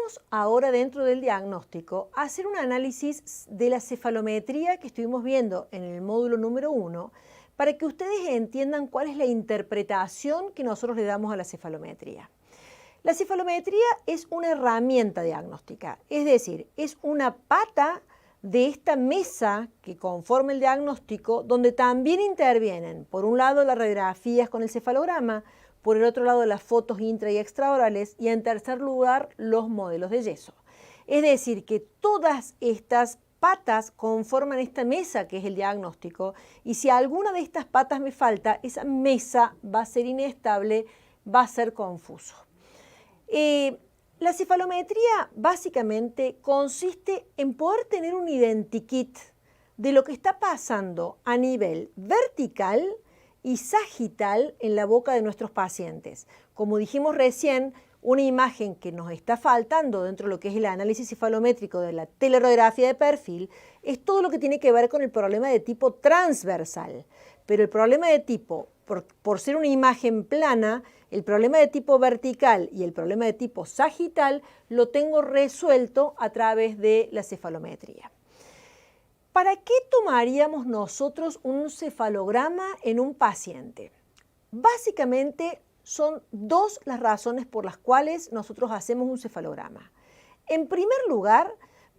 Vamos ahora dentro del diagnóstico a hacer un análisis de la cefalometría que estuvimos viendo en el módulo número 1 para que ustedes entiendan cuál es la interpretación que nosotros le damos a la cefalometría. La cefalometría es una herramienta diagnóstica, es decir, es una pata de esta mesa que conforma el diagnóstico, donde también intervienen, por un lado, las radiografías con el cefalograma, por el otro lado, las fotos intra y extraorales, y en tercer lugar, los modelos de yeso. Es decir, que todas estas patas conforman esta mesa que es el diagnóstico, y si alguna de estas patas me falta, esa mesa va a ser inestable, va a ser confuso. La cefalometría básicamente consiste en poder tener un identikit de lo que está pasando a nivel vertical y sagital en la boca de nuestros pacientes. Como dijimos recién, una imagen que nos está faltando dentro de lo que es el análisis cefalométrico de la teleradiografía de perfil es todo lo que tiene que ver con el problema de tipo transversal. Pero el problema de tipo, por ser una imagen plana, el problema de tipo vertical y el problema de tipo sagital lo tengo resuelto a través de la cefalometría. ¿Para qué tomaríamos nosotros un cefalograma en un paciente? Básicamente son dos las razones por las cuales nosotros hacemos un cefalograma. En primer lugar,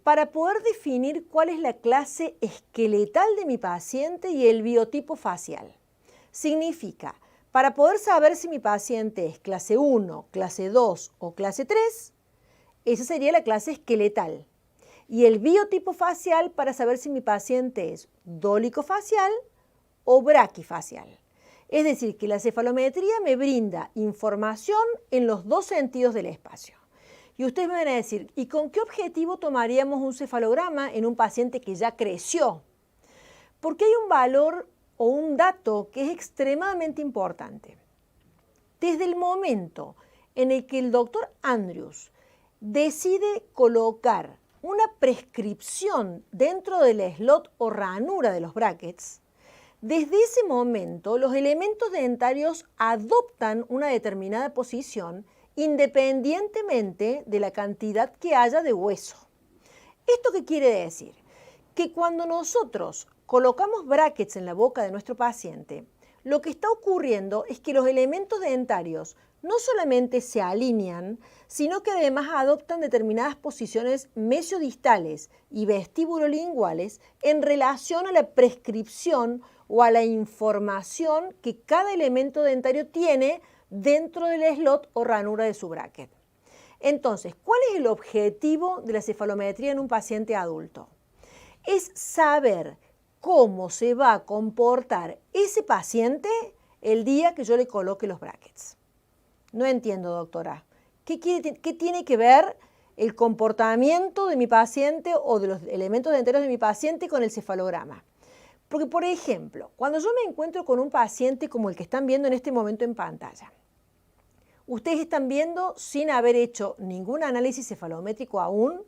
para poder definir cuál es la clase esqueletal de mi paciente y el biotipo facial. Significa, para poder saber si mi paciente es clase 1, clase 2 o clase 3, esa sería la clase esqueletal. Y el biotipo facial para saber si mi paciente es dólico-facial o braquifacial. Es decir, que la cefalometría me brinda información en los dos sentidos del espacio. Y ustedes me van a decir, ¿y con qué objetivo tomaríamos un cefalograma en un paciente que ya creció? Porque hay un valor o un dato que es extremadamente importante. Desde el momento en el que el doctor Andrews decide colocar una prescripción dentro del slot o ranura de los brackets, desde ese momento los elementos dentarios adoptan una determinada posición independientemente de la cantidad que haya de hueso. ¿Esto qué quiere decir? Que cuando nosotros colocamos brackets en la boca de nuestro paciente, lo que está ocurriendo es que los elementos dentarios no solamente se alinean, sino que además adoptan determinadas posiciones mesiodistales y vestíbulo-linguales en relación a la prescripción o a la información que cada elemento dentario tiene dentro del slot o ranura de su bracket. Entonces, ¿cuál es el objetivo de la cefalometría en un paciente adulto? Es saber cómo se va a comportar ese paciente el día que yo le coloque los brackets. No entiendo, doctora. ¿Qué tiene que ver el comportamiento de mi paciente o de los elementos dentarios de mi paciente con el cefalograma? Porque, por ejemplo, cuando yo me encuentro con un paciente como el que están viendo en este momento en pantalla, ustedes están viendo, sin haber hecho ningún análisis cefalométrico aún,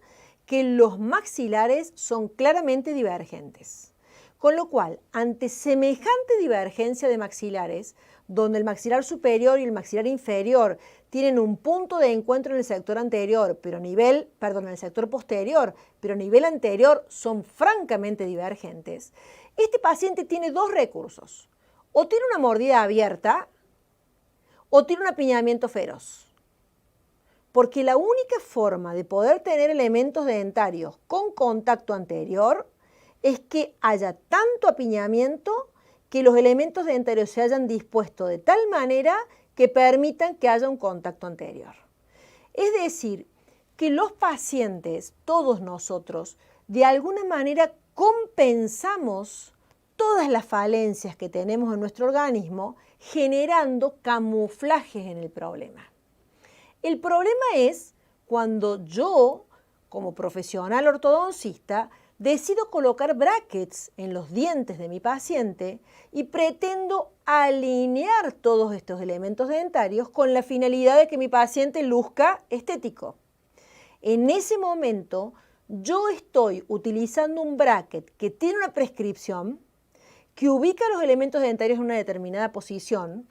que los maxilares son claramente divergentes. Con lo cual, ante semejante divergencia de maxilares, donde el maxilar superior y el maxilar inferior tienen un punto de encuentro en el sector anterior, en el sector posterior, pero a nivel anterior son francamente divergentes, este paciente tiene dos recursos. O tiene una mordida abierta o tiene un apiñamiento feroz. Porque la única forma de poder tener elementos dentarios con contacto anterior es que haya tanto apiñamiento que los elementos dentarios se hayan dispuesto de tal manera que permitan que haya un contacto anterior. Es decir, que los pacientes, todos nosotros, de alguna manera compensamos todas las falencias que tenemos en nuestro organismo generando camuflajes en el problema. El problema es cuando yo, como profesional ortodoncista, decido colocar brackets en los dientes de mi paciente y pretendo alinear todos estos elementos dentarios con la finalidad de que mi paciente luzca estético. En ese momento, yo estoy utilizando un bracket que tiene una prescripción, que ubica los elementos dentarios en una determinada posición,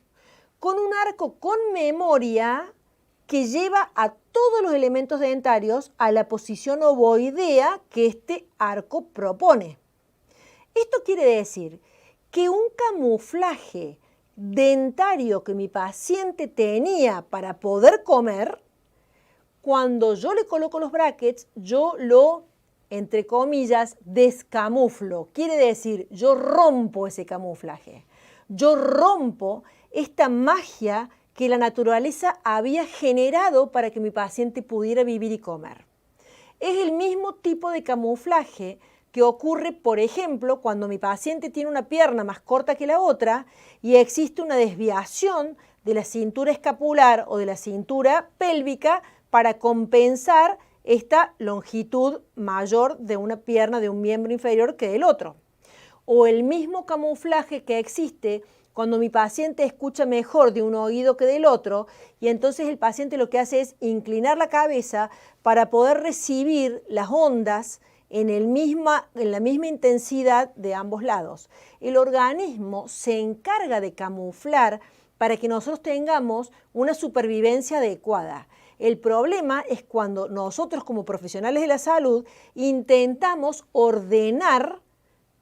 con un arco con memoria que lleva a todos los elementos dentarios a la posición ovoidea que este arco propone. Esto quiere decir que un camuflaje dentario que mi paciente tenía para poder comer, cuando yo le coloco los brackets, yo lo, entre comillas, descamuflo. Quiere decir, yo rompo ese camuflaje. Yo rompo esta magia que la naturaleza había generado para que mi paciente pudiera vivir y comer. Es el mismo tipo de camuflaje que ocurre, por ejemplo, cuando mi paciente tiene una pierna más corta que la otra y existe una desviación de la cintura escapular o de la cintura pélvica para compensar esta longitud mayor de una pierna de un miembro inferior que del otro. O el mismo camuflaje que existe cuando mi paciente escucha mejor de un oído que del otro y entonces el paciente lo que hace es inclinar la cabeza para poder recibir las ondas en la misma intensidad de ambos lados. El organismo se encarga de camuflar para que nosotros tengamos una supervivencia adecuada. El problema es cuando nosotros como profesionales de la salud intentamos ordenar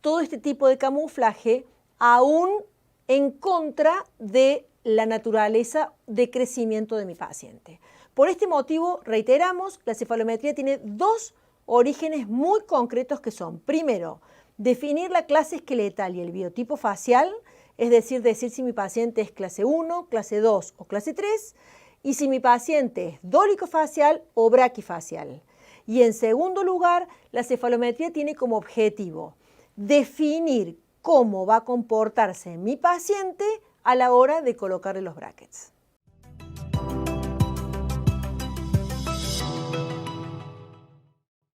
todo este tipo de camuflaje aún en contra de la naturaleza de crecimiento de mi paciente. Por este motivo, reiteramos, la cefalometría tiene dos orígenes muy concretos que son, primero, definir la clase esqueletal y el biotipo facial, es decir si mi paciente es clase 1, clase 2 o clase 3, y si mi paciente es dólico-facial o braquifacial. Y en segundo lugar, la cefalometría tiene como objetivo definir cómo va a comportarse mi paciente a la hora de colocarle los brackets.